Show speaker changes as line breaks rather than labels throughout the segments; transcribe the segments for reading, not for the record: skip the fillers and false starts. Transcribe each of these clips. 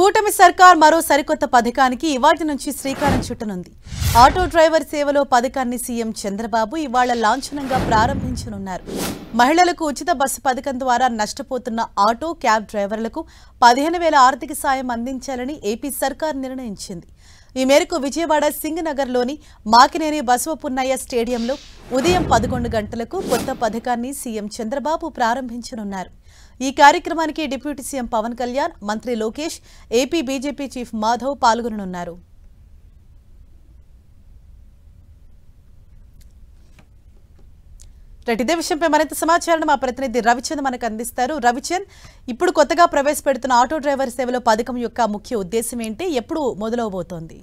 కూటమి సర్కార్ మరో సరికొత్త పథకానికి ఇవాటి నుంచి శ్రీకారం చుట్టనుంది. ఆటో డ్రైవర్ సేవలో పథకాన్ని సీఎం చంద్రబాబు ఇవాళ లాంఛనంగా ప్రారంభించనున్నారు. మహిళలకు ఉచిత బస్సు పథకం ద్వారా నష్టపోతున్న ఆటో క్యాబ్ డ్రైవర్లకు 15,000 ఆర్థిక సాయం అందించాలని ఏపీ సర్కార్ నిర్ణయించింది. ఈ మేరకు విజయవాడ సింగనగర్లోని మాకినేని బసవపున్నయ్య స్టేడియంలో ఉదయం 11 గంటలకు కొత్త పథకాన్ని సీఎం చంద్రబాబు ప్రారంభించనున్నారు. ఈ కార్యక్రమానికి డిప్యూటీ సీఎం పవన్ కళ్యాణ్, మంత్రి Lokesh, AP BJP chief Madhav పాల్గొననున్నారు. ఇదే విషయంపై మరింత సమాచారం మా ప్రతినిధి రవిచంద్ మనకు అందిస్తారు. రవిచంద్, ఇప్పుడు కొత్తగా ప్రవేశపెడుతున్న ఆటో డ్రైవర్ సేవలో పథకం యొక్క ముఖ్య ఉద్దేశం ఏంటి? ఎప్పుడు మొదలవబోతోంది?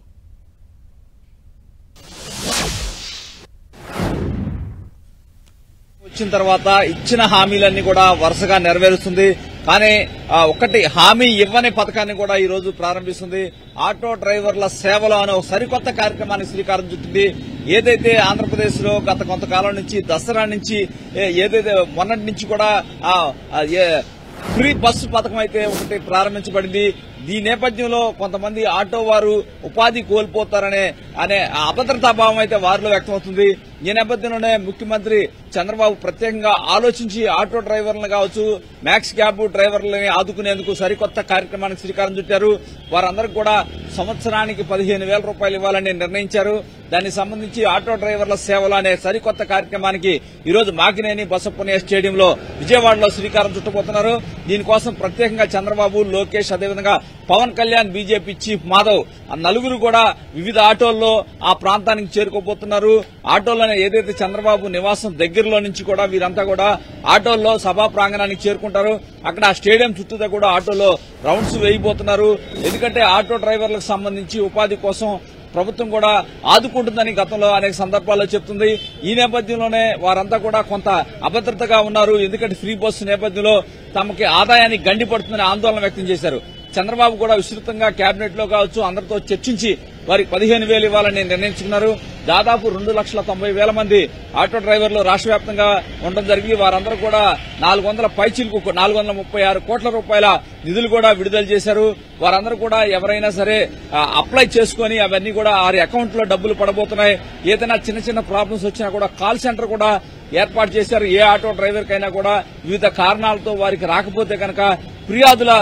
వచ్చిన తర్వాత ఇచ్చిన హామీలన్నీ కూడా వరుసగా నెరవేరుస్తుంది. కానీ ఒకటి హామీ ఇవ్వని పథకాన్ని కూడా ఈ రోజు ప్రారంభిస్తుంది. ఆటో డ్రైవర్ల సేవలో అనే ఒక సరికొత్త కార్యక్రమానికి శ్రీకారం చుట్టింది. ఏదైతే ఆంధ్రప్రదేశ్ లో గత కొంతకాలం నుంచి దసరా నుంచి ఏదైతే మొన్నటి నుంచి కూడా ఫ్రీ బస్సు పథకం అయితే ఒకటి ప్రారంభించబడింది. ఈ నేపథ్యంలో కొంతమంది ఆటో వారు ఉపాధి కోల్పోతారనే అభద్రతాభావం అయితే వారిలో వ్యక్తమవుతుంది. ఈ నేపథ్యంలోనే ముఖ్యమంత్రి చంద్రబాబు ప్రత్యేకంగా ఆలోచించి ఆటో డ్రైవర్లను కావచ్చు, మ్యాక్స్ క్యాబ్ డ్రైవర్లని ఆదుకునేందుకు సరికొత్త కార్యక్రమానికి శ్రీకారం చుట్టారు. వారందరికీ కూడా సంవత్సరానికి 15,000 రూపాయలు ఇవ్వాలని నిర్ణయించారు. దానికి సంబంధించి ఆటో డ్రైవర్ల సేవలు అనే సరికొత్త కార్యక్రమానికి ఈ రోజు మాకినేని బసవపున్నయ్య స్టేడియంలో విజయవాడలో శ్రీకారం చుట్టబోతున్నారు. దీనికోసం ప్రత్యేకంగా చంద్రబాబు, లోకేష్, అదేవిధంగా పవన్ కళ్యాణ్, బీజేపీ చీఫ్ మాధవ్ నలుగురు కూడా వివిధ ఆటోల్లో ఆ ప్రాంతానికి చేరుకోబోతున్నారు. ఆటోలోనే ఏదైతే చంద్రబాబు నివాసం దగ్గరలో నుంచి కూడా వీరంతా కూడా ఆటోల్లో సభా ప్రాంగణానికి చేరుకుంటారు. అక్కడ ఆ స్టేడియం చుట్టూ కూడా ఆటోలో రౌండ్స్ వేయబోతున్నారు. ఎందుకంటే ఆటో డ్రైవర్లకు సంబంధించి ఉపాధి కోసం ప్రభుత్వం కూడా ఆదుకుంటుందని గతంలో అనేక సందర్భాల్లో చెప్తుంది. ఈ నేపథ్యంలోనే వారంతా కూడా కొంత అభద్రతగా ఉన్నారు. ఎందుకంటే ఫ్రీ బస్సు నేపథ్యంలో తమకి ఆదాయాన్ని గండిపడుతుందని ఆందోళన వ్యక్తం చేశారు. చంద్రబాబు కూడా విస్తృతంగా కేబినెట్ లో కావచ్చు అందరితో చర్చించి వారికి 15,000 ఇవ్వాలని నిర్ణయించుకున్నారు. దాదాపు 2,90,000 మంది ఆటో డ్రైవర్లు రాష్ట్ర వ్యాప్తంగా ఉండడం జరిగి వారందరూ కూడా 400 పైచీలకు 436 కోట్ల రూపాయల నిధులు కూడా విడుదల చేశారు. వారందరూ కూడా ఎవరైనా సరే అప్లై చేసుకుని అవన్నీ కూడా వారి అకౌంట్ లో డబ్బులు పడబోతున్నాయి. ఏదైనా చిన్న చిన్న ప్రాబ్లమ్స్ వచ్చినా కూడా కాల్ సెంటర్ కూడా ఏర్పాటు చేశారు. ఏ ఆటో డ్రైవర్ కైనా కూడా వివిధ కారణాలతో వారికి రాకపోతే కనుక ఫిర్యాదుల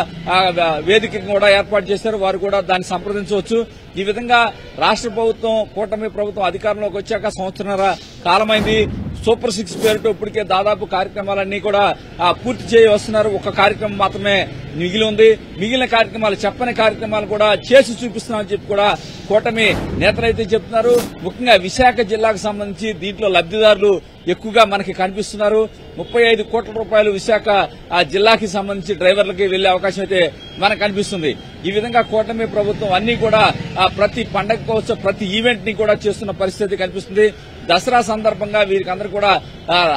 వేదిక కూడా ఏర్పాటు చేశారు. వారు కూడా దాన్ని సంప్రదించవచ్చు. ఈ విధంగా రాష్ట్ర ప్రభుత్వం, కూటమి ప్రభుత్వం అధికారంలోకి వచ్చాక సంవత్సరన్నర కాలమైంది. సూపర్ 6 పేరుతో ఇప్పటికే దాదాపు కార్యక్రమాలన్నీ కూడా పూర్తి చేయి వస్తున్నారు. ఒక కార్యక్రమం మాత్రమే మిగిలి ఉంది. మిగిలిన కార్యక్రమాలు, చెప్పని కార్యక్రమాలు కూడా చేసి చూపిస్తున్నామని చెప్పి కూడా కూటమి నేతలైతే చెప్తున్నారు. ముఖ్యంగా విశాఖ జిల్లాకు సంబంధించి దీంట్లో లబ్దిదారులు ఎక్కువగా మనకి కనిపిస్తున్నారు. 35 కోట్ల రూపాయలు విశాఖ జిల్లాకి సంబంధించి డ్రైవర్లకి వెళ్లే అవకాశం అయితే మనకు కనిపిస్తుంది. ఈ విధంగా కూటమి ప్రభుత్వం అన్ని కూడా ప్రతి పండగ కోసం ప్రతి ఈవెంట్ ని కూడా చేస్తున్న పరిస్థితి కనిపిస్తుంది. దసరా సందర్భంగా వీరికి అందరూ కూడా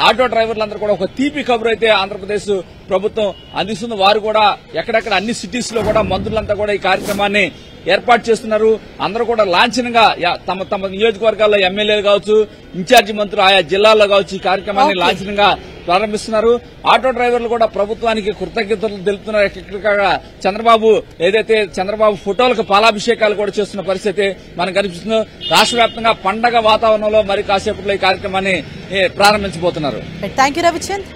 ఆటో డ్రైవర్లందరూ కూడా ఒక తీపి కబురు అయితే ఆంధ్రప్రదేశ్ ప్రభుత్వం అందిస్తుంది. వారు కూడా ఎక్కడెక్కడ అన్ని సిటీస్ లో కూడా మంత్రులంతా కూడా ఈ కార్యక్రమాన్ని ఏర్పాటు చేస్తున్నారు. అందరూ కూడా లాంఛనంగా తమ తమ నియోజకవర్గాల్లో ఎమ్మెల్యేలు కావచ్చు, ఇన్ఛార్జి మంత్రులు ఆయా జిల్లాల్లో కావచ్చు ఈ కార్యక్రమాన్ని లాంఛనంగా ప్రారంభిస్తున్నారు. ఆటో డ్రైవర్లు కూడా ప్రభుత్వానికి కృతజ్ఞతలు తెలుపుతున్నారు. ఎక్కడికక్కడ చంద్రబాబు ఫోటోలకు పాలాభిషేకాలు కూడా చేస్తున్న పరిస్థితి మనకు కనిపిస్తుంది. రాష్ట్ర వ్యాప్తంగా పండగ వాతావరణంలో మరి కాసేపట్లో ఈ కార్యక్రమాన్ని ప్రారంభించబోతున్నారు.
థాంక్యూ రవిచంద్.